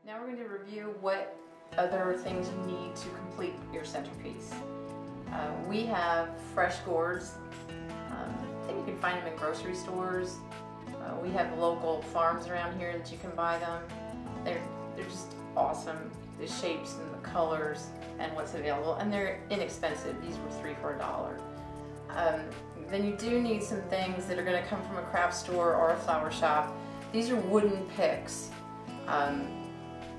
Now we're going to review what other things you need to complete your centerpiece. We have fresh gourds. I think you can find them in grocery stores. We have local farms around here that you can buy them. They're just awesome, the shapes and the colors and what's available, and they're inexpensive. These were $3 for $1. Then you do need some things that are going to come from a craft store or a flower shop. These are wooden picks.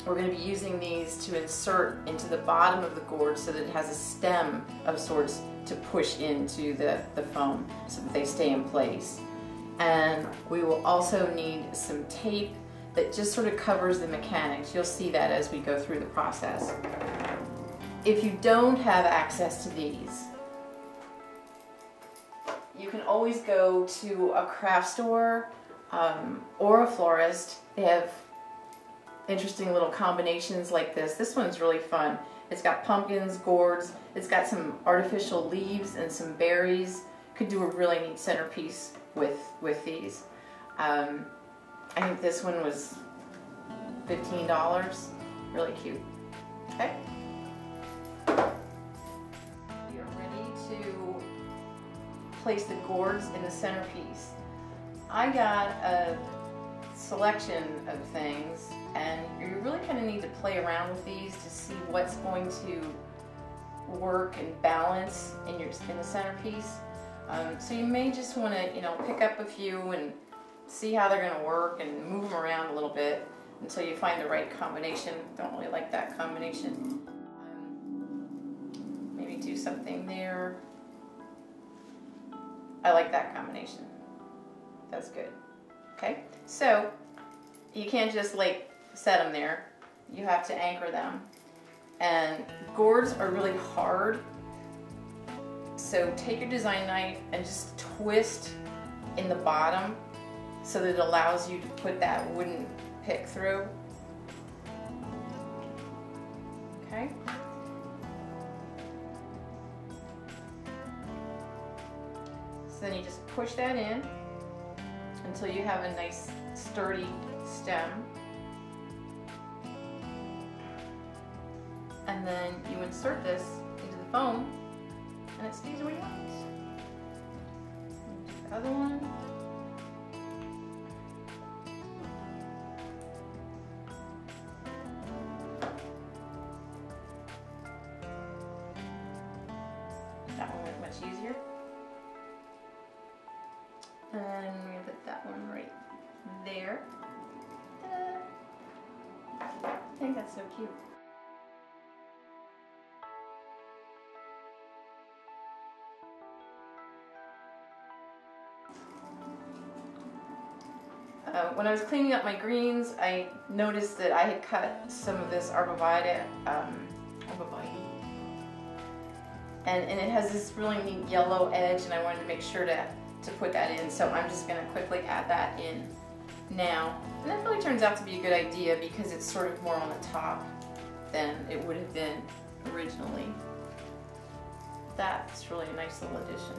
We're going to be using these to insert into the bottom of the gourd so that it has a stem of sorts to push into the foam so that they stay in place. And we will also need some tape that just sort of covers the mechanics. You'll see that as we go through the process. If you don't have access to these, you can always go to a craft store or a florist. They have interesting little combinations like this. This one's really fun. It's got pumpkins, gourds, it's got some artificial leaves and some berries. Could do a really neat centerpiece with these. I think this one was $15. Really cute. Okay. You're ready to place the gourds in the centerpiece. I got a selection of things, and you really kind of need to play around with these to see what's going to work and balance in the centerpiece. So you may just want to, pick up a few and see how they're going to work and move them around a little bit until you find the right combination. Don't really like that combination. Maybe do something there. I like that combination. That's good. Okay, so you can't just set them there. You have to anchor them. And gourds are really hard. So take your design knife and just twist in the bottom so that it allows you to put that wooden pick through. Okay. So then you just push that in until you have a nice sturdy stem. And then you insert this into the foam and it stays where you want it. The other one. That one went much easier. And we're going to put that one right there. I think that's so cute. When I was cleaning up my greens, I noticed that I had cut some of this arborvitae, and it has this really neat yellow edge, and I wanted to make sure to put that in, so I'm just going to quickly add that in now. And that really turns out to be a good idea because it's sort of more on the top than it would have been originally. That's really a nice little addition.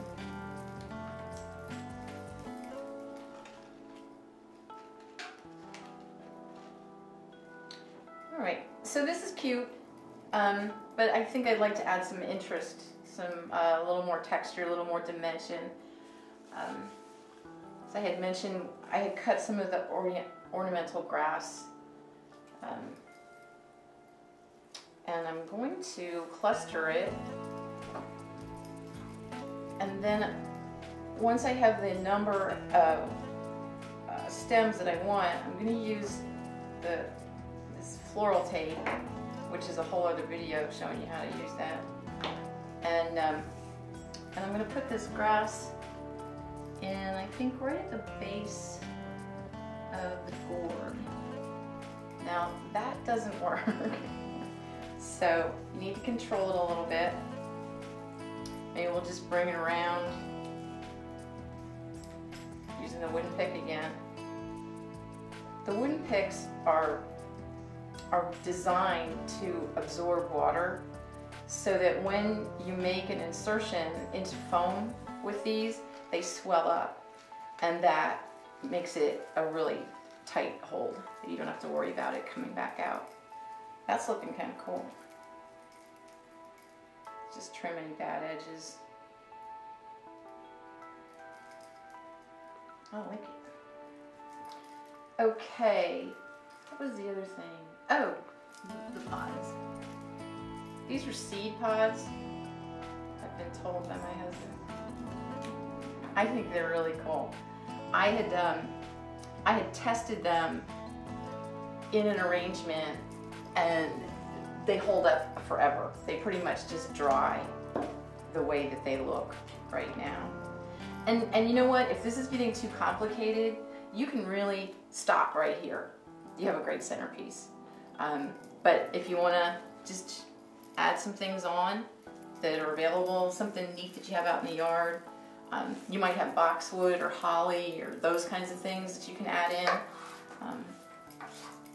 Alright, so this is cute, but I think I'd like to add some interest, a little more texture, a little more dimension. As I had mentioned, I had cut some of the ornamental grass, and I'm going to cluster it, and then once I have the number of stems that I want, I'm going to use this floral tape, which is a whole other video showing you how to use that. And I'm going to put this grass in, I think, right at the base of the gourd. Now that doesn't work, so you need to control it a little bit. Maybe we'll just bring it around using the wooden pick again. The wooden picks are designed to absorb water so that when you make an insertion into foam with these, they swell up, and that makes it a really tight hold. You don't have to worry about it coming back out. That's looking kind of cool. Just trim any bad edges. I like it. Okay, what was the other thing? Oh, the pods. These are seed pods. I've been told by my husband. I think they're really cool. I had tested them in an arrangement and they hold up forever. They pretty much just dry the way that they look right now. And you know what? If this is getting too complicated, you can really stop right here. You have a great centerpiece. But if you want to just add some things on that are available, something neat that you have out in the yard, you might have boxwood or holly or those kinds of things that you can add in.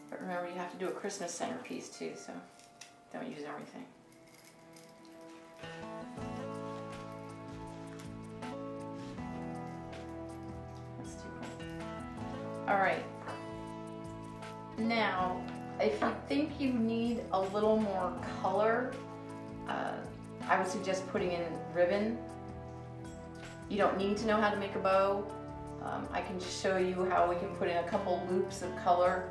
But remember, you have to do a Christmas centerpiece too, so don't use everything. That's too cool. All right. Now, if you think you need a little more color, I would suggest putting in ribbon. You don't need to know how to make a bow. I can just show you how we can put in a couple loops of color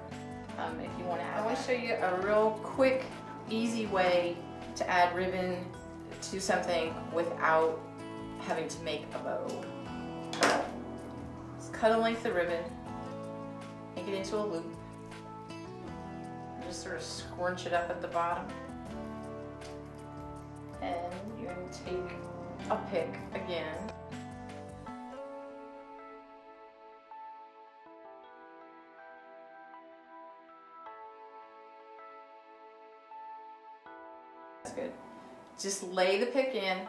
if you want to add. I want to show you a real quick, easy way to add ribbon to something without having to make a bow. Just cut a length of ribbon, make it into a loop, and just sort of scrunch it up at the bottom. And you're going to take a pick again. That's good. Just lay the pick in.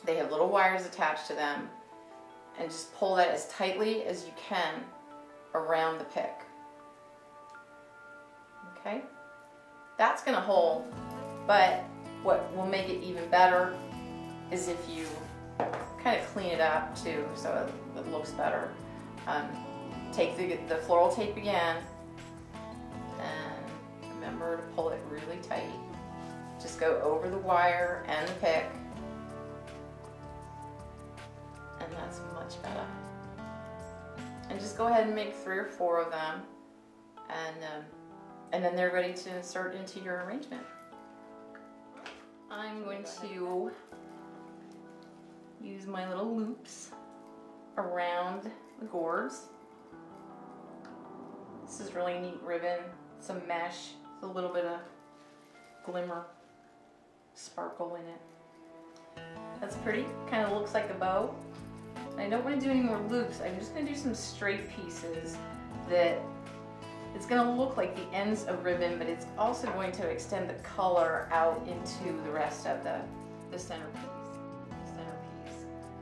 They have little wires attached to them, and just pull that as tightly as you can around the pick. Okay? That's going to hold, but what will make it even better is if you kind of clean it up too, so it looks better. Take the floral tape again, and remember to pull it really tight. Just go over the wire and the pick, and that's much better. And just go ahead and make 3 or 4 of them, and then they're ready to insert into your arrangement. I'm going to use my little loops around the gourds. This is really neat ribbon, some mesh, a little bit of glimmer, sparkle in it. That's pretty, kind of looks like a bow. I don't want to do any more loops, I'm just going to do some straight pieces that it's going to look like the ends of ribbon, but it's also going to extend the color out into the rest of the centerpiece,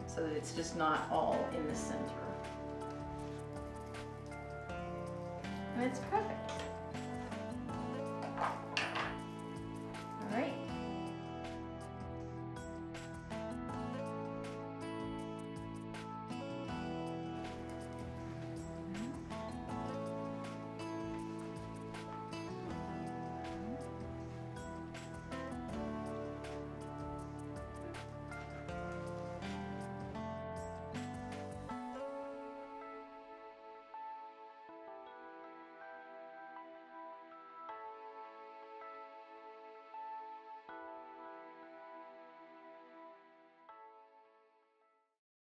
so that it's just not all in the center. And it's perfect.